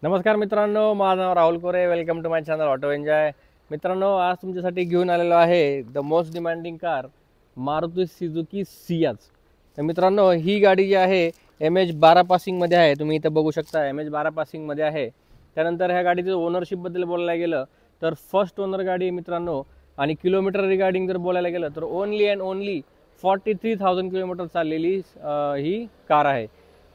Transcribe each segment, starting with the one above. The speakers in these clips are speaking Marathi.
नमस्कार मित्रांनो, माझं नाव Rahul Kore. Welcome to my channel auto enjoy. मित्रांनो, आज तुमच्यासाठी घेऊन आलेलो आहे the most demanding car Maruti Suzuki Ciaz. तर मित्रांनो, ही गाडी जी आहे MH12 पासिंगमध्ये आहे. तुम्ही इथं बघू शकता MH12 पासिंगमध्ये आहे. त्यानंतर ह्या गाडीचं ओनरशिपबद्दल बोलायला गेलं तर फर्स्ट ओनर गाडी आहे मित्रांनो. आणि किलोमीटर रिगार्डिंग जर बोलायला गेलं तर ओनली अँड ओनली 43,000 किलोमीटर चाललेली ही कार आहे.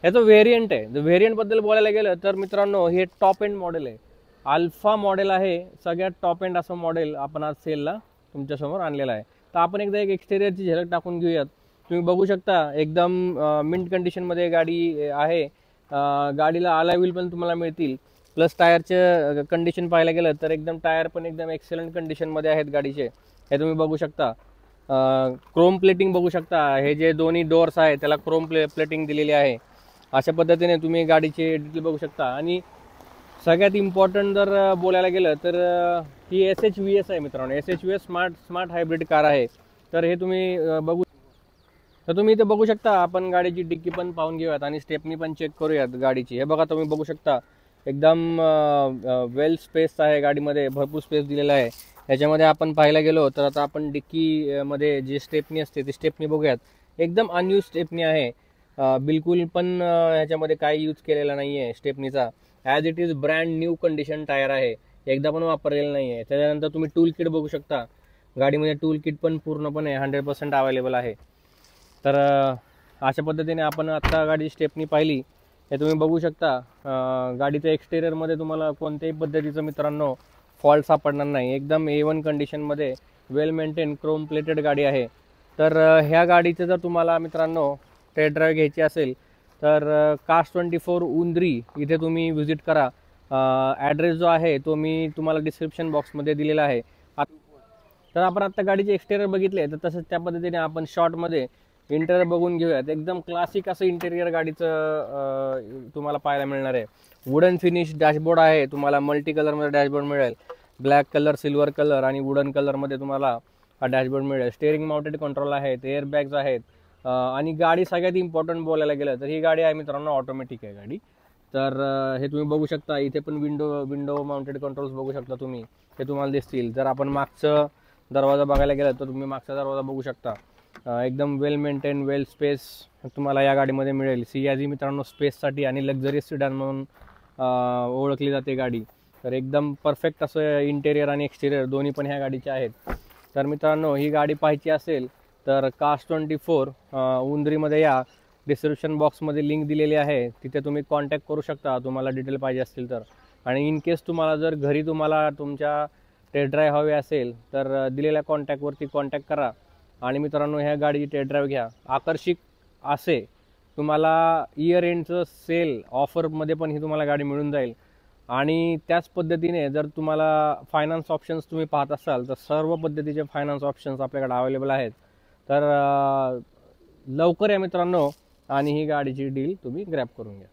याचं व्हेरियंट आहे. जर व्हेरियंटबद्दल बोलायला गेलं तर मित्रांनो, हे टॉप एंड मॉडेल आहे. अल्फा मॉडेल आहे. सगळ्यात टॉप एंड असं मॉडेल आपण आज सेलला तुमच्यासमोर आणलेलं आहे. तर आपण एकदा एक एक्सटेरियरची झलक टाकून घेऊयात. तुम्ही बघू शकता एकदम मिंट कंडिशनमध्ये गाडी आहे. गाडीला अलॉय व्हील पण तुम्हाला मिळतील. प्लस टायरचे कंडिशन पाहायला गेलं तर एकदम टायर पण एकदम एक्सलंट कंडिशनमध्ये आहेत गाडीचे. हे तुम्ही बघू शकता. क्रोम प्लेटिंग बघू शकता. हे जे दोन्ही डोअर्स आहेत त्याला क्रोम प्लेटिंग दिलेली आहे. अशा पद्धतीने तुम्ही गाडीचे डिटेल बघू शकता. आणि सगळ्यात इम्पॉर्टंट जर बोलायला गेलं तर ही SHVS आहे मित्रांनो. SHVS स्मार्ट हायब्रिड कार आहे. तर हे तुम्ही बघू तर तुम्ही इथे बघू शकता. आपण गाडीची डिक्की पण पाहून घेऊयात आणि स्टेपनी पण चेक करूयात गाडीची. हे बघा, तुम्ही बघू शकता एकदम वेल स्पेस आहे गाडीमध्ये. भरपूर स्पेस दिलेला आहे. याच्यामध्ये आपण पाहायला गेलो तर आता आपण डिक्की मध्ये जी स्टेपनी असते ती स्टेपनी बघूयात. एकदम अनयूज स्टेपनी आहे. बिलकुल पण ह्याच्यामध्ये काही यूज केलेला नाही आहे स्टेपनीचा. As it is brand new condition tyre आहे. एकदा पण वापरलेलं नाही आहे. त्याच्यानंतर तुम्ही टूल किट बघू शकता. गाडीमध्ये टूल किट पण पूर्णपणे 100% अवेलेबल आहे. तर अशा पद्धतीने आपण आत्ता गाडी स्टेपनी पाहिली. हे तुम्ही बघू शकता. गाडीच्या एक्सटेरियरमध्ये तुम्हाला कोणत्याही पद्धतीचं मित्रांनो फॉल्ट सापडणार नाही. एकदम A1 कंडिशनमध्ये वेल मेंटेन क्रोम प्लेटेड गाडी आहे. तर ह्या गाडीचं जर तुम्हाला मित्रांनो टेस्ट ड्राईव्ह घ्यायची असेल तर कास्ट24 उंद्री इथे तुम्ही व्हिजिट करा. ॲड्रेस जो आहे तो मी तुम्हाला डिस्क्रिप्शन बॉक्समध्ये दिलेला आहे. तर आपण आत्ता गाडीचे एक्सटेरियर बघितले, तर तसंच त्या पद्धतीने आपण शॉर्टमध्ये इंटेरियर बघून घेऊयात. एकदम क्लासिक असं इंटेरियर गाडीचं तुम्हाला पाहायला मिळणार आहे. वुडन फिनिश डॅशबोर्ड आहे. तुम्हाला मल्टी कलरमध्ये डॅशबोर्ड मिळेल. ब्लॅक कलर, सिल्वर कलर आणि वुडन कलरमध्ये तुम्हाला हा डॅशबोर्ड मिळेल. स्टेअरिंग माउंटेड कंट्रोल आहेत. एअरबॅग्स आहेत. आणि गाडी सगळ्यात इम्पॉर्टंट बोलायला गेलं तर ही गाडी आहे मित्रांनो ऑटोमॅटिक आहे गाडी. तर हे तुम्ही बघू शकता. इथे पण विंडो माउंटेड कंट्रोल्स बघू शकता तुम्ही. हे तुम्हाला दिसतील. जर आपण मागचं दरवाजा बघायला गेला तर तुम्ही मागचा दरवाजा बघू शकता. एकदम वेल मेंटेन वेल स्पेस तुम्हाला या गाडीमध्ये मिळेल. सियाज मित्रांनो स्पेससाठी आणि लक्झरियस सिडान म्हणून ओळखली जाते गाडी. तर एकदम परफेक्ट असं इंटेरियर आणि एक्सटेरियर दोन्ही पण ह्या गाडीचे आहेत. तर मित्रांनो, ही गाडी पाहायची असेल तर कास्ट24 उंद्रीमध्ये या. डिस्क्रिप्शन बॉक्समध्ये लिंक दिलेली आहे. तिथे तुम्ही कॉन्टॅक्ट करू शकता तुम्हाला डिटेल पाहिजे असतील तर. आणि इन केस तुम्हाला जर घरी तुम्हाला तुमच्या टेस्ट ड्राईव्ह हवे असेल तर दिलेल्या कॉन्टॅक्टवरती कॉन्टॅक्ट करा. आणि मित्रांनो, ह्या गाडीची टेस्ट ड्राईव्ह घ्या. आकर्षक असे तुम्हाला इयर एंडचं सेल ऑफरमध्ये पण ही तुम्हाला गाडी मिळून जाईल. आणि त्याच पद्धतीने जर तुम्हाला फायनान्स ऑप्शन्स तुम्ही पाहत असाल तर सर्व पद्धतीचे फायनान्स ऑप्शन्स आपल्याकडे अवेलेबल आहेत. तर लवकर या मित्रांनो आणि ही गाडीची डील तुम्ही ग्रॅब करून घ्या.